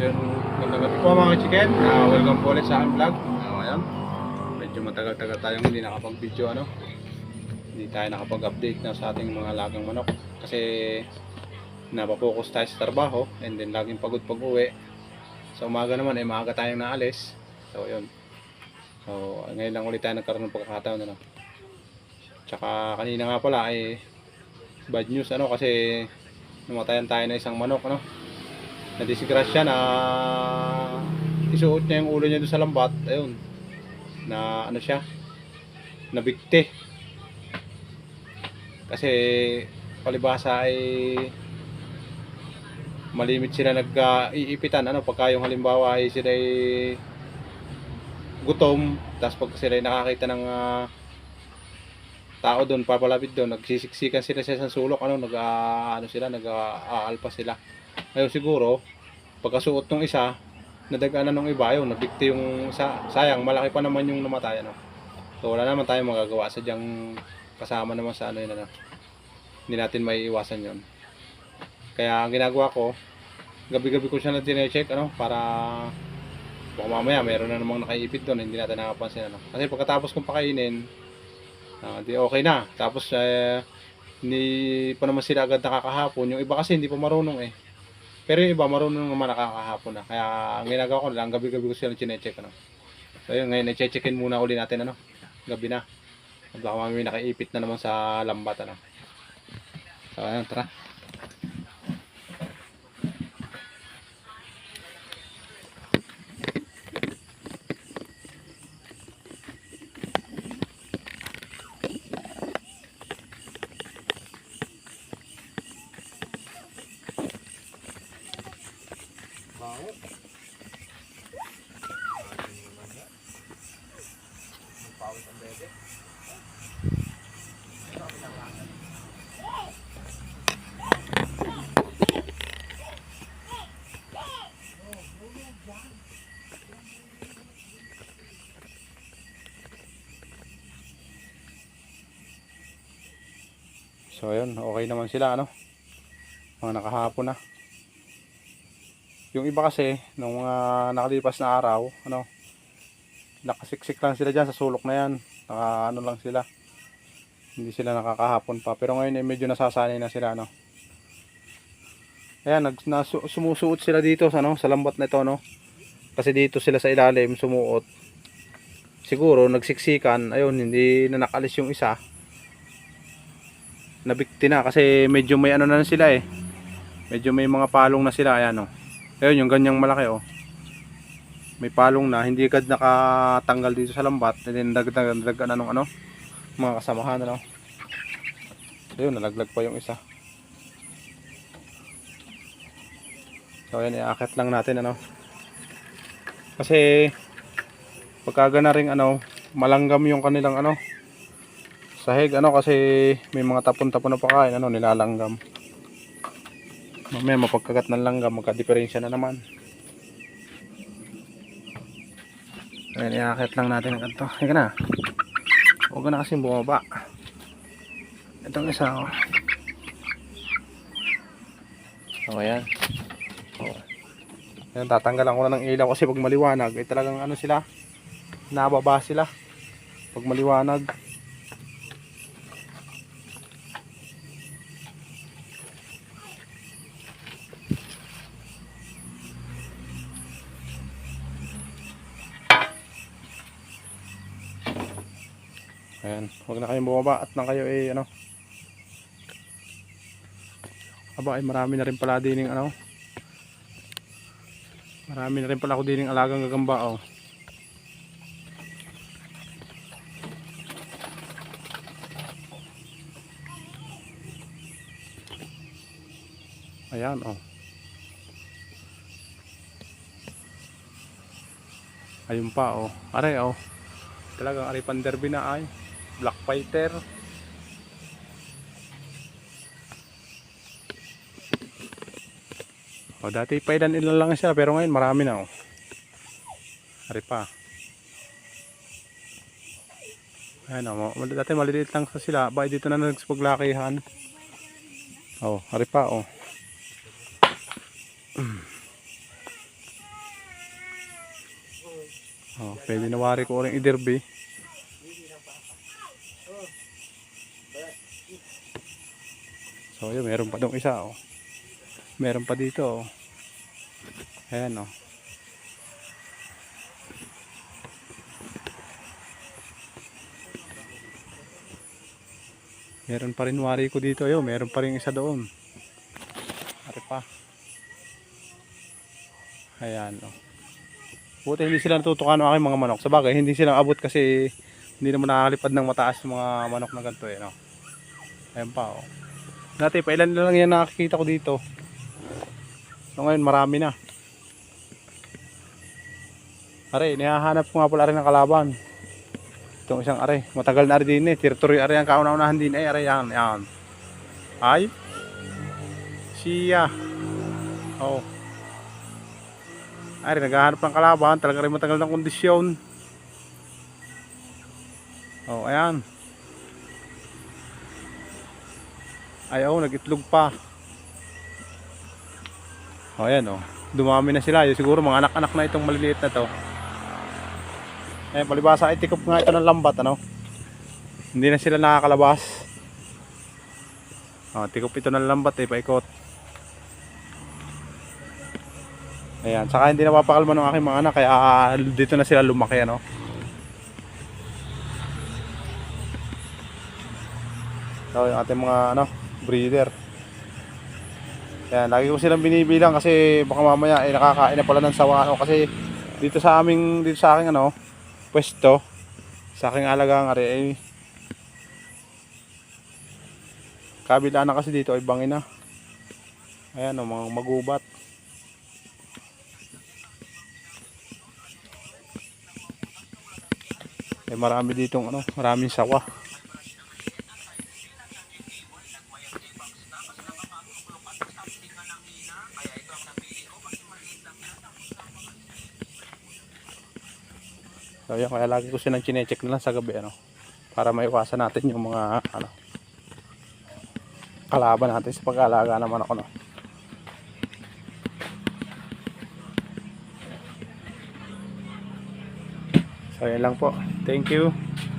Yun, magandang gabi po mga chicken. Welcome po ulit sa aking vlog. Ngayon, medyo matagal-tagal tayong hindi nakapag-video Hindi tayo nakapag-update na sa ating mga lagang manok. Kasi napapokus tayo sa trabaho and then laging pagod pag-uwi. Sa umaga naman ay maaga tayong naalis. So yun. So ngayon lang ulit tayo nagkaroon ng pagkakataon Tsaka kanina nga pala ay bad news kasi namatayan tayo na isang manok nadisgrasya na isuot niya yung ulo niya doon sa lambat. Ayun, na siya, nabikti kasi palibasa ay malimit sila nag-iipitan pagka yung halimbawa ay sila ay gutom, tapos pag sila ay nakakita ng tao doon papalapit doon, nagsisiksikan sila sa isang sulok nag-aalpa sila. Ayun, siguro pagkasuot ng isa nadagana ng iba, yung nabikti yung isa. Sayang, malaki pa naman yung namatay So wala naman tayong magagawa, sadyang kasama naman sa yun hindi natin may iwasan yon. Kaya ang ginagawa ko, gabi-gabi ko siya na tine-check para baka mamaya meron na namang nakaipit doon, hindi natin nakapansin kasi pagkatapos kong pakainin di okay na. Tapos hindi pa naman sila agad nakakahapon. Yung iba kasi hindi pa marunong pero yung iba marunong naman nakakahapon na. Kaya ang ginagawa ko lang, gabi-gabi ko sila chine-check So yun, ngayon i-checkin muna uli natin gabi na. Baka mamaya nakaipit na naman sa lambat So ayun, tara. So ayun, okay naman sila mga nakahapon na. Yung iba kasi nung mga nakalipas na araw nakasiksik lang sila dyan sa sulok na yan. Lang sila, hindi sila nakakahapon pa. Pero ngayon medyo nasasanay na sila Ayan, sumusuot sila dito sa lambat na ito kasi dito sila sa ilalim sumuot. Siguro nagsiksikan, ayun, hindi na nakalis yung isa, nabikti na kasi medyo may na sila medyo may mga palong na sila. Ayan ayun, yung ganyang malaki may palong na, hindi agad nakatanggal dito sa lambat, and then dagdag mga kasamahan ayun, nalaglag pa yung isa. So ayan, iakit lang natin kasi pagkaga na rin malanggam yung kanilang sahig kasi may mga tapon-tapon na pakain nilalanggam. Mamaya mapagkagat ng langgam, magka-diferensya na naman. Ayan, iakit lang natin ang ganito. Halika na, huwag na kasing bumaba. Itong isa ayan. Ayan, tatanggalan ko na ng ilaw kasi pag maliwanag ay talagang sila, nababa sila pag maliwanag. Ayan, huwag na kayong bumaba at nang kayo aba ay marami na rin pala dining marami na rin pala ako dining alagang gagamba ayan ayun pa aray talagang ari panderby na ay black fighter. Dati pa ilan lang siya, pero ngayon marami na ari pa. Ayan dati maliliit lang sila, bakit dito na nagsipaglakihan. Hari pa Oh, pwede na wari ko rin i-derby. So yun, meron pa dong isa oh. Meron pa dito oh. Ayan oh. Meron pa rin wari ko dito yo, meron pa rin isa doon. Ari pa. Ayan oh. Buti hindi sila natutukan ng aking mga manok. Sabagay, hindi sila abot kasi hindi naman nakakalipad ng mataas yung mga manok na ganito eh no. Ayan pa oh. Dati pa ilan lang yan nakikita ko dito. So ngayon marami na. Are, nihahanap ko nga pala rin ng kalaban. Itong isang are, matagal na rin din eh. Territory are ang kauna-unahan din eh. Are yan, yan. Ay. Siya. Oh. Are, naghahanap ng kalaban. Talaga rin matagal ng kondisyon. Oh, ayan. Ay, oh, nag-itlog pa. Oh, ayan oh. Dumami na sila. Yung siguro mga anak-anak na itong maliliit na to. Eh, palibasa ay tikop nga ito ng lambat, ano? Hindi na sila nakakalabas. Oh, tikop ito ng lambat eh, paikot. Ayan, saka hindi napapakalma ng aking mga anak, kaya dito na sila lumaki, ano? So, yung ating mga, ano, breeder. Ayan, lagi ko silang binibilang kasi baka mamaya ay nakakain na pala ng sawa, ano? Kasi dito sa aming, dito sa aking, ano, pwesto sa aking alagang ari ay kabila na kasi dito ay bangin na. Ayan o, mga magubat. Ay marami ditong ano, maraming sawa. So yan, kaya lagi ko silang chinecheck na lang sa gabi, ano, para maiwasan natin yung mga ano, kalaban natin sa pag-aalaga naman ako, no. So yan lang po, thank you.